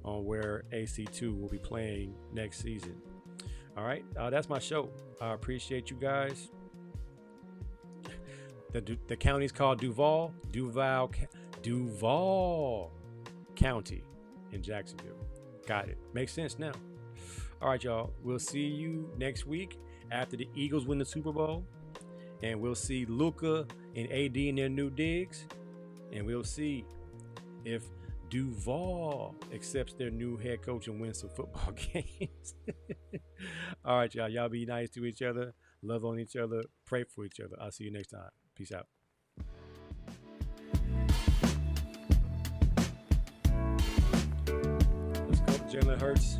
on where AC2 will be playing next season. All right, that's my show. I appreciate you guys. The county's called Duval County in Jacksonville. Got it. Makes sense now. All right, y'all. We'll see you next week after the Eagles win the Super Bowl. And we'll see Luka and AD in their new digs. And we'll see if Duval accepts their new head coach and wins some football games. All right, y'all. Y'all be nice to each other. Love on each other. Pray for each other. I'll see you next time. Peace out. Let's go, Jalen Hurts.